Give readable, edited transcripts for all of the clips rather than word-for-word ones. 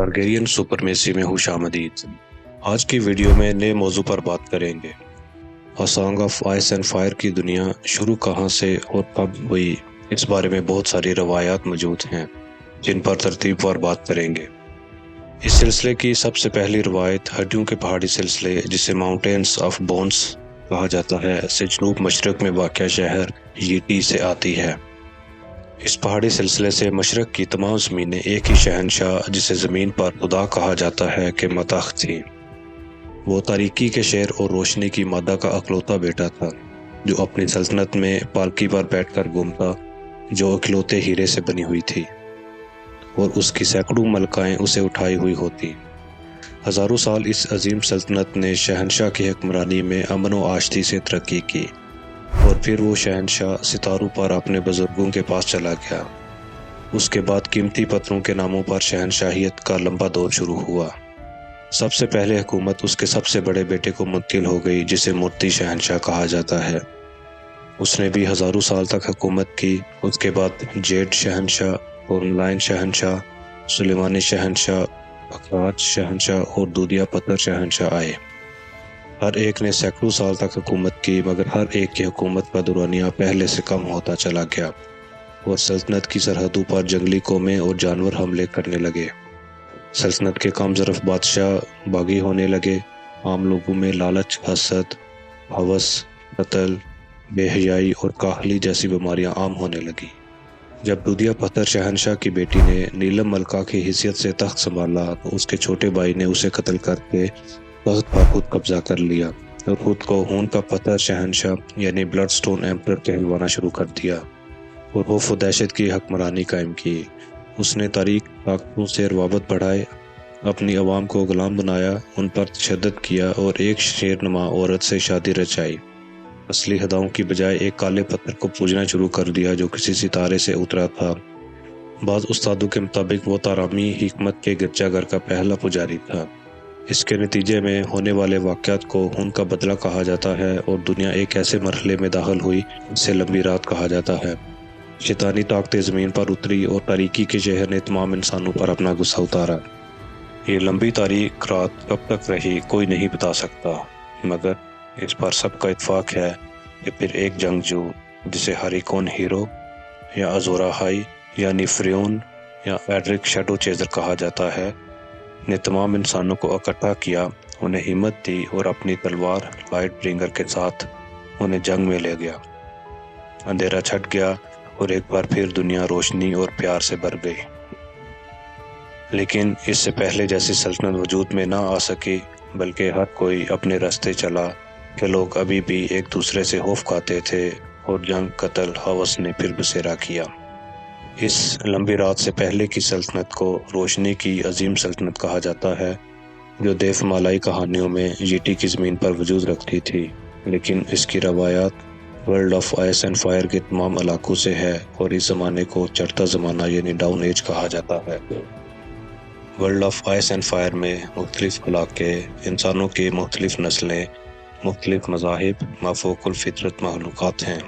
ٹارگیرین supremacy میں خوش آمدید۔ آج کی ویڈیو میں نئے موضوع پر بات کریں گے۔ A Song of Ice and Fire کی دنیا شروع کہاں سے اور کب ہوئی، اس بارے میں بہت ساری روایات موجود ہیں جن پر ترتیب وار بات کریں گے۔ اس سلسلے کی سب سے پہلی روایت ہڈیوں کے پہاڑی سلسلے جسے ماؤنٹینز آف بونز کہا جاتا ہے سے جنوب مشرق میں واقع شہر ییٹی سے آتی ہے۔ اس پہاڑی سلسلے سے مشرق کی تمام زمینیں ایک ہی شہنشاہ جسے زمین پر خدا کہا جاتا ہے کے ماتحت تھیں۔ وہ تاریکی کے شیر اور روشنی کی مادہ کا اکلوتا بیٹا تھا جو اپنی سلطنت میں پالکی پر بیٹھ کر گھومتا، جو اکلوتے ہیرے سے بنی ہوئی تھی اور اس کی سینکڑوں ملکائیں اسے اٹھائی ہوئی ہوتی۔ ہزاروں سال اس عظیم سلطنت نے شہنشاہ کی حکمرانی میں امن و آشتی سے ترقی کی اور پھر وہ شہنشاہ ستاروں پر اپنے بزرگوں کے پاس چلا گیا۔ اس کے بعد قیمتی پتھروں کے ناموں پر شہنشاہیت کا لمبا دور شروع ہوا۔ سب سے پہلے حکومت اس کے سب سے بڑے بیٹے کو منتقل ہو گئی جسے مرتی شہنشاہ کہا جاتا ہے۔ اس نے بھی ہزاروں سال تک حکومت کی۔ اس کے بعد جیڈ شہنشاہ، اورنلائن شہنشاہ، سلیمانی شہنشاہ، اخراج شہنشاہ اور دودیا پتھر شہنشاہ آئے۔ ہر ایک نے سینکڑوں سال تک حکومت کی، مگر ہر ایک کی حکومت کا دورانیہ پہلے سے کم ہوتا چلا گیا اور سلطنت کی سرحدوں پر جنگلی قومیں اور جانور حملے کرنے لگے۔ سلطنت کے کم ظرف بادشاہ باغی ہونے لگے۔ عام لوگوں میں لالچ، حسد، ہوس، قتل، بے حیائی اور کاہلی جیسی بیماریاں عام ہونے لگی۔ جب دودیا پتھر شہنشاہ کی بیٹی نے نیلم ملکہ کی حیثیت سے تخت سنبھالا تو اس کے چھوٹے بھائی نے اسے قتل کر کے تخت پر خود قبضہ کر لیا اور خود کو خون کا پتھر شہنشاہ یعنی بلڈ سٹون ایمپرر کہلوانا شروع کر دیا اور خوف و دہشت کی حکمرانی قائم کی۔ اس نے تاریک طاقتوں سے روابط بڑھائے، اپنی عوام کو غلام بنایا، ان پر تشدد کیا اور ایک شیر نما عورت سے شادی رچائی۔ اصلی خداؤں کی بجائے ایک کالے پتھر کو پوجنا شروع کر دیا جو کسی ستارے سے اترا تھا۔ بعض استادوں کے مطابق وہ تارامی حکمت کے گرجا گھر کا پہلا پجاری تھا۔ اس کے نتیجے میں ہونے والے واقعات کو ان کا بدلہ کہا جاتا ہے اور دنیا ایک ایسے مرحلے میں داخل ہوئی جسے لمبی رات کہا جاتا ہے۔ شیطانی طاقتیں زمین پر اتری اور تاریکی کے شہر نے تمام انسانوں پر اپنا غصہ اتارا۔ یہ لمبی تاریک رات کب تک رہی کوئی نہیں بتا سکتا، مگر اس پر سب کا اتفاق ہے کہ پھر ایک جنگجو جسے ہریکون ہیرو یا ازورا ہائی یعنی فریون یا ایڈرک شیڈو چیزر کہا جاتا ہے نے تمام انسانوں کو اکٹھا کیا، انہیں ہمت دی اور اپنی تلوار لائٹ برنگر کے ساتھ انہیں جنگ میں لے گیا۔ اندھیرا چھٹ گیا اور ایک بار پھر دنیا روشنی اور پیار سے بھر گئی۔ لیکن اس سے پہلے جیسی سلطنت وجود میں نہ آ سکی، بلکہ ہر کوئی اپنے راستے چلا کہ لوگ ابھی بھی ایک دوسرے سے خوف کھاتے تھے اور جنگ، قتل، ہوس نے پھر بسیرا کیا۔ اس لمبی رات سے پہلے کی سلطنت کو روشنی کی عظیم سلطنت کہا جاتا ہے جو دیو مالائی کہانیوں میں ییٹی کی زمین پر وجود رکھتی تھی، لیکن اس کی روایات world of ice and fire کے تمام علاقوں سے ہے اور اس زمانے کو چڑھتا زمانہ یعنی ڈاؤن ایج کہا جاتا ہے۔ World of ice and fire میں مختلف علاقے، انسانوں کی مختلف نسلیں، مختلف مذاہب، مافوق الفطرت مخلوقات ہیں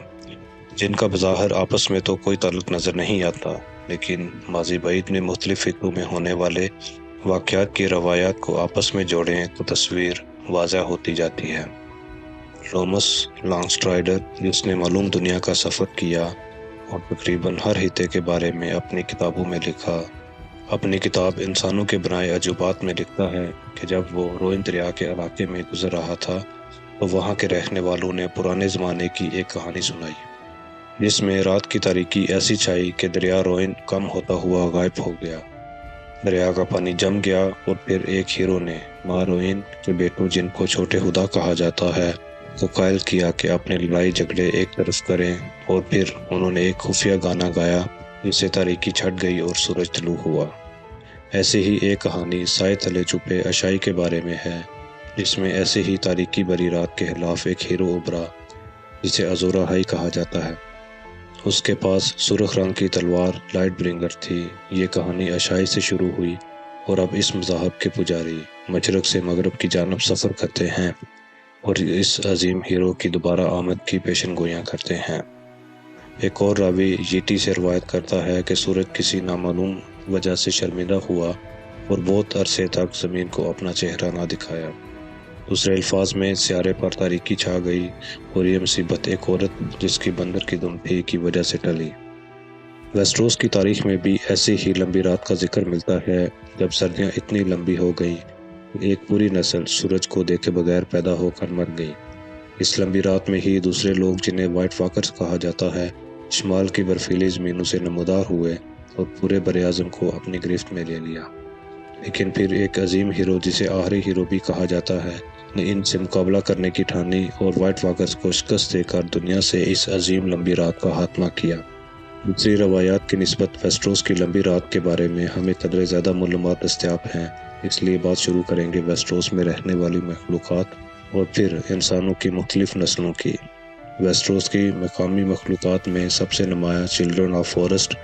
جن کا بظاہر آپس میں تو کوئی تعلق نظر نہیں آتا، لیکن ماضی بعید میں مختلف خطوں میں ہونے والے واقعات کی روایات کو آپس میں جوڑیں تو تصویر واضح ہوتی جاتی ہے۔ لومس لانگسٹرائڈر، جس نے معلوم دنیا کا سفر کیا اور تقریباً ہر خطے کے بارے میں اپنی کتابوں میں لکھا، اپنی کتاب انسانوں کے بنائے عجوبات میں لکھتا ہے کہ جب وہ روئن دریا کے علاقے میں گزر رہا تھا تو وہاں کے رہنے والوں نے پرانے زمانے کی ایک کہانی سنائی جس میں رات کی تاریکی ایسی چھائی کہ دریا روئن کم ہوتا ہوا غائب ہو گیا۔ دریا کا پانی جم گیا اور پھر ایک ہیرو نے ماں روئن کے بیٹوں، جن کو چھوٹے خدا کہا جاتا ہے، کو قائل کیا کہ اپنے لڑائی جھگڑے ایک طرف کریں، اور پھر انہوں نے ایک خفیہ گانا گایا جس سے تاریکی چھٹ گئی اور سورج طلوع ہوا۔ ایسی ہی ایک کہانی سائے تلے چھپے اشائی کے بارے میں ہے جس میں ایسے ہی تاریکی بری رات کے خلاف ایک ہیرو ابھرا جسے ازورا ہائی کہا جاتا ہے۔ اس کے پاس سرخ رنگ کی تلوار لائٹ برنگر تھی۔ یہ کہانی اشائی سے شروع ہوئی اور اب اس مذہب کے پجاری مشرق سے مغرب کی جانب سفر کرتے ہیں اور اس عظیم ہیرو کی دوبارہ آمد کی پیشن گوئیاں کرتے ہیں۔ ایک اور راوی ییٹی سے روایت کرتا ہے کہ سورج کسی نامعلوم وجہ سے شرمندہ ہوا اور بہت عرصے تک زمین کو اپنا چہرہ نہ دکھایا۔ دوسرے الفاظ میں سیارے پر تاریکی چھا گئی اور یہ مصیبت ایک عورت جس کی بندر کی دم تھی کی وجہ سے ٹلی۔ ویسٹروس کی تاریخ میں بھی ایسی ہی لمبی رات کا ذکر ملتا ہے جب سردیاں اتنی لمبی ہو گئیں کہ ایک پوری نسل سورج کو دیکھے بغیر پیدا ہو کر مر گئی۔ اس لمبی رات میں ہی دوسرے لوگ جنہیں وائٹ واکرز کہا جاتا ہے شمال کی برفیلی زمینوں سے نمودار ہوئے اور پورے براعظم کو اپنی گرفت میں لے لیا۔ لیکن پھر ایک عظیم ہیرو جسے آخری ہیرو بھی کہا جاتا ہے نے ان سے مقابلہ کرنے کی ٹھانی اور وائٹ واکرز کو شکست دے کر دنیا سے اس عظیم لمبی رات کا خاتمہ کیا۔ دوسری روایات کی نسبت ویسٹروس کی لمبی رات کے بارے میں ہمیں قدرے زیادہ معلومات دستیاب ہیں، اس لیے بات شروع کریں گے ویسٹروس میں رہنے والی مخلوقات اور پھر انسانوں کی مختلف نسلوں کی۔ ویسٹروس کی مقامی مخلوقات میں سب سے نمایاں چلڈرن آف فورسٹ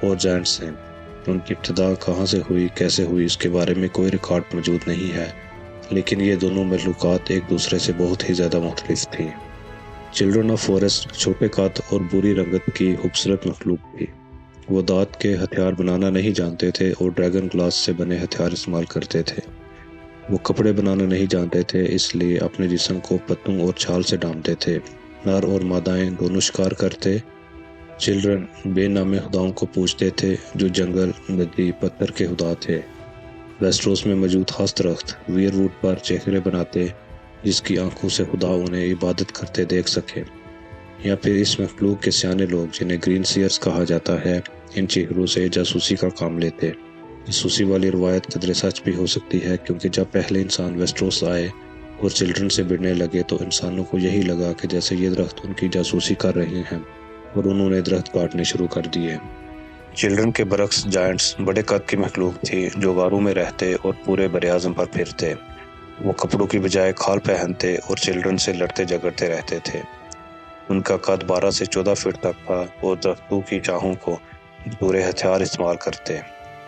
اور جائنٹس ہیں۔ ان کی ابتدا کہاں سے ہوئی، کیسے ہوئی، اس کے بارے میں کوئی ریکارڈ موجود نہیں ہے، لیکن یہ دونوں مخلوقات ایک دوسرے سے بہت ہی زیادہ مختلف تھیں۔ چلڈرن آف فورسٹ چھوٹے قد اور بری رنگت کی خوبصورت مخلوق تھی۔ وہ دانت کے ہتھیار بنانا نہیں جانتے تھے اور ڈریگن گلاس سے بنے ہتھیار استعمال کرتے تھے۔ وہ کپڑے بنانا نہیں جانتے تھے، اس لیے اپنے جسم کو پتوں اور چھال سے ڈھانپتے تھے۔ نر اور مادائیں دونوں شکار کرتے۔ چلڈرن بے نام خداؤں کو پوجتے تھے جو جنگل، ندی، پتھر کے خدا تھے۔ ویسٹروس میں موجود خاص درخت ویئر ووڈ پر چہرے بناتے جس کی آنکھوں سے خدا انہیں عبادت کرتے دیکھ سکے۔ یا پھر اس مخلوق کے سیانے لوگ جنہیں گرین سیئرز کہا جاتا ہے ان چہروں سے جاسوسی کا کام لیتے۔ جاسوسی والی روایت قدرے سچ بھی ہو سکتی ہے کیونکہ جب پہلے انسان ویسٹروس آئے اور چلڈرن سے بڑھنے لگے تو انسانوں کو یہی لگا کہ جیسے یہ درخت ان کی جاسوسی کر رہے ہیں اور انہوں نے درخت کاٹنے شروع کر دیے۔ چلڈرن کے برعکس جائنٹس بڑے قد کی مخلوق تھی جو غاروں میں رہتے اور پورے براعظم پر پھرتے۔ وہ کپڑوں کی بجائے کھال پہنتے اور چلڈرن سے لڑتے جھگڑتے رہتے تھے۔ ان کا قد 12 سے 14 فٹ تک تھا اور درختوں کی چاہوں کو پورے ہتھیار استعمال کرتے۔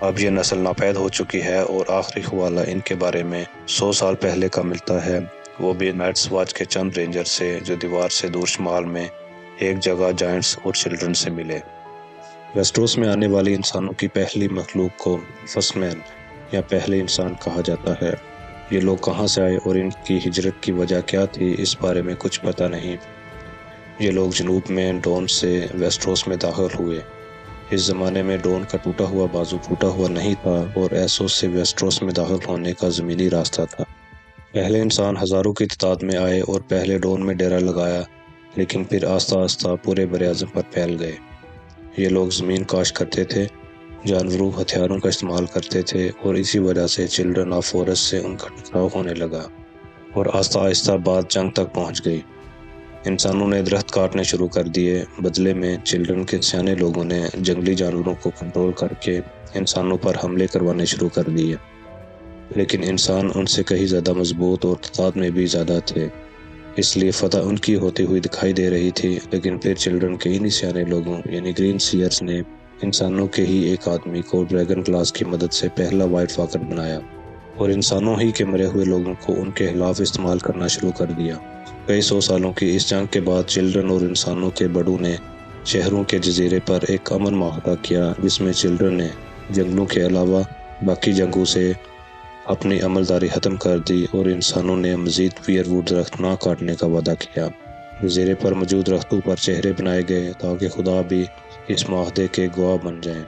اب یہ نسل ناپید ہو چکی ہے اور آخری حوالہ ان کے بارے میں 100 سال پہلے کا ملتا ہے، وہ بھی نائٹس واچ کے چند رینجر سے جو دیوار سے دور شمال میں ایک جگہ جائنٹس اور چلڈرن سے ملے۔ ویسٹروس میں آنے والی انسانوں کی پہلی مخلوق کو فرسٹ مین یا پہلے انسان کہا جاتا ہے۔ یہ لوگ کہاں سے آئے اور ان کی ہجرت کی وجہ کیا تھی اس بارے میں کچھ پتہ نہیں۔ یہ لوگ جنوب میں ڈون سے ویسٹروس میں داخل ہوئے۔ اس زمانے میں ڈون کا ٹوٹا ہوا بازو پھوٹا ہوا نہیں تھا اور ایسوس سے ویسٹروس میں داخل ہونے کا زمینی راستہ تھا۔ پہلے انسان ہزاروں کی تعداد میں آئے اور پہلے ڈون میں ڈیرا لگایا، لیکن پھر آہستہ آہستہ پورے براعظم پر پھیل گئے۔ یہ لوگ زمین کاشت کرتے تھے، جانوروں ہتھیاروں کا استعمال کرتے تھے اور اسی وجہ سے چلڈرن آف فورسٹ سے ان کا ٹکراؤ ہونے لگا اور آہستہ آہستہ بات جنگ تک پہنچ گئی۔ انسانوں نے درخت کاٹنے شروع کر دیے، بدلے میں چلڈرن کے سیانے لوگوں نے جنگلی جانوروں کو کنٹرول کر کے انسانوں پر حملے کروانے شروع کر دیے۔ لیکن انسان ان سے کہیں زیادہ مضبوط اور تعداد میں بھی زیادہ تھے، اس لیے فتح ان کی ہوتی ہوئی دکھائی دے رہی تھی۔ لیکن پھر چلڈرن کے انہی سیانے لوگوں یعنی گرین سیئرز نے انسانوں کے ہی ایک آدمی کو ڈریگن گلاس کی مدد سے پہلا وائٹ واکر بنایا اور انسانوں ہی کے مرے ہوئے لوگوں کو ان کے خلاف استعمال کرنا شروع کر دیا۔ کئی 100 سالوں کی اس جنگ کے بعد چلڈرن اور انسانوں کے بڑوں نے شہروں کے جزیرے پر ایک امن معاہدہ کیا جس میں چلڈرن نے جنگلوں کے علاوہ باقی جنگوں سے اپنی عملداری ختم کر دی اور انسانوں نے مزید ویئر ووڈ درخت نہ کاٹنے کا وعدہ کیا۔ جزیرے پر موجود درختوں پر چہرے بنائے گئے تاکہ خدا بھی اس معاہدے کے گواہ بن جائیں،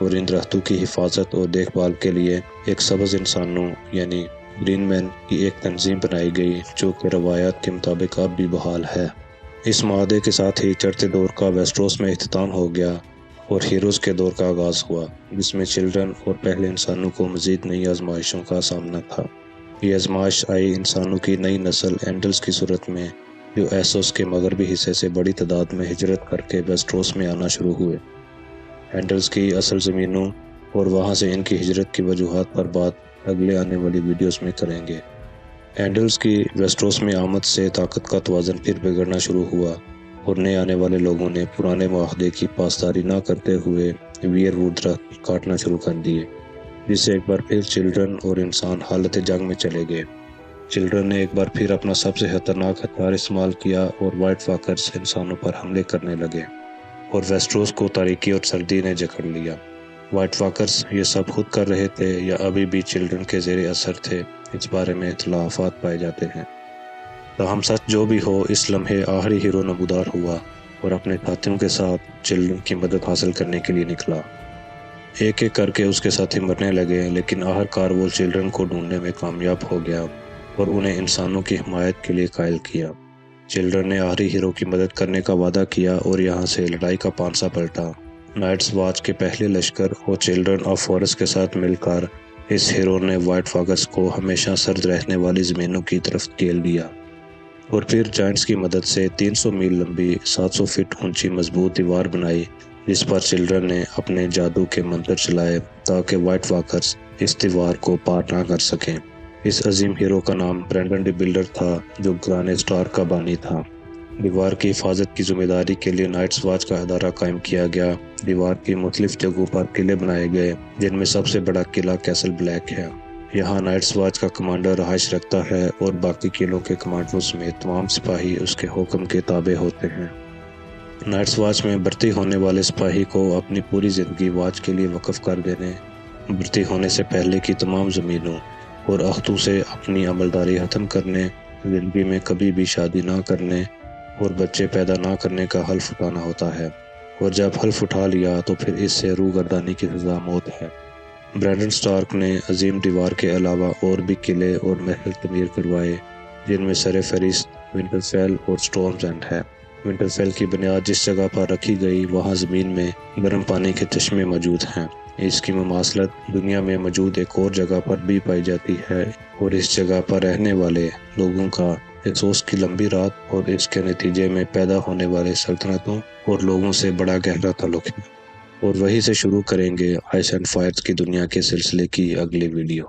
اور ان درختوں کی حفاظت اور دیکھ بھال کے لیے ایک سبز انسانوں یعنی گرین مین کی ایک تنظیم بنائی گئی جو کہ روایات کے مطابق اب بھی بحال ہے۔ اس معاہدے کے ساتھ ہی چڑھتے دور کا ویسٹروس میں اختتام ہو گیا اور ہیروز کے دور کا آغاز ہوا جس میں چلڈرن اور پہلے انسانوں کو مزید نئی آزمائشوں کا سامنا تھا۔ یہ آزمائش آئی انسانوں کی نئی نسل اینڈلز کی صورت میں جو ایسوس کے مغربی حصے سے بڑی تعداد میں ہجرت کر کے ویسٹروس میں آنا شروع ہوئے۔ اینڈلز کی اصل زمینوں اور وہاں سے ان کی ہجرت کی وجوہات پر بات اگلے آنے والی ویڈیوز میں کریں گے۔ اینڈلز کی ویسٹروس میں آمد سے طاقت کا توازن پھر بگڑنا شروع ہوا اور نئے آنے والے لوگوں نے پرانے معاہدے کی پاسداری نہ کرتے ہوئے ویئر ووڈ درخت کاٹنا شروع کر دیے، جس سے ایک بار پھر چلڈرن اور انسان حالت جنگ میں چلے گئے۔ چلڈرن نے ایک بار پھر اپنا سب سے خطرناک ہتھیار استعمال کیا اور وائٹ واکرز انسانوں پر حملے کرنے لگے اور ویسٹروس کو تاریکی اور سردی نے جکڑ لیا۔ وائٹ واکرز یہ سب خود کر رہے تھے یا ابھی بھی چلڈرن کے زیر اثر تھے، اس بارے میں اختلافات پائے جاتے ہیں۔ تاہم سچ جو بھی ہو، اس لمحے آخری ہیرو نمودار ہوا اور اپنے ساتھیوں کے ساتھ چلڈرن کی مدد حاصل کرنے کے لیے نکلا۔ ایک ایک کر کے اس کے ساتھی مرنے لگے، لیکن آخرکار وہ چلڈرن کو ڈھونڈنے میں کامیاب ہو گیا اور انہیں انسانوں کی حمایت کے لیے قائل کیا۔ چلڈرن نے آخری ہیرو کی مدد کرنے کا وعدہ کیا اور یہاں سے لڑائی کا پانسا پلٹا۔ نائٹس واچ کے پہلے لشکر اور چلڈرن آف فارسٹ کے ساتھ مل کر اس ہیرو نے وائٹ واکرز کو ہمیشہ سرد رہنے والی زمینوں کی طرف کھیل دیا اور پھر جائنٹس کی مدد سے 300 میل لمبی 700 فٹ اونچی مضبوط دیوار بنائی، جس پر چلڈرن نے اپنے جادو کے منتر چلائے تاکہ وائٹ واکرز اس دیوار کو پار نہ کر سکیں۔ اس عظیم ہیرو کا نام برینڈن ڈی بلڈر تھا، جو گرانے سٹارک کا بانی تھا۔ دیوار کی حفاظت کی ذمہ داری کے لیے نائٹس واچ کا ادارہ قائم کیا گیا۔ دیوار کی مختلف جگہوں پر قلعے بنائے گئے، جن میں سب سے بڑا قلعہ کیسل بلیک ہے۔ یہاں نائٹس واچ کا کمانڈر رہائش رکھتا ہے اور باقی قلعوں کے کمانڈروں سمیت تمام سپاہی اس کے حکم کے تابع ہوتے ہیں۔ نائٹس واچ میں بھرتی ہونے والے سپاہی کو اپنی پوری زندگی واچ کے لیے وقف کر دینے، بھرتی ہونے سے پہلے کی تمام زمینوں اور عہدوں سے اپنی عملداری ختم کرنے، زندگی میں کبھی بھی شادی نہ کرنے اور بچے پیدا نہ کرنے کا حلف اٹھانا ہوتا ہے، اور جب حلف اٹھا لیا تو پھر اس سے روگردانی کی سزا موت ہے۔ برینڈن سٹارک نے عظیم دیوار کے علاوہ اور بھی قلعے اور محل تعمیر کروائے، جن میں سر فہرست ونٹرفیل اور سٹورمز اینڈ ہے۔ ونٹرفیل کی بنیاد جس جگہ پر رکھی گئی، وہاں زمین میں گرم پانی کے چشمے موجود ہیں۔ اس کی مماثلت دنیا میں موجود ایک اور جگہ پر بھی پائی جاتی ہے، اور اس جگہ پر رہنے والے لوگوں کا افسوس کی لمبی رات اور اس کے نتیجے میں پیدا ہونے والے سلطنتوں اور لوگوں سے بڑا گہرا تعلق ہے۔ اور وہیں سے شروع کریں گے آئس اینڈ فائر کی دنیا کے سلسلے کی اگلی ویڈیو۔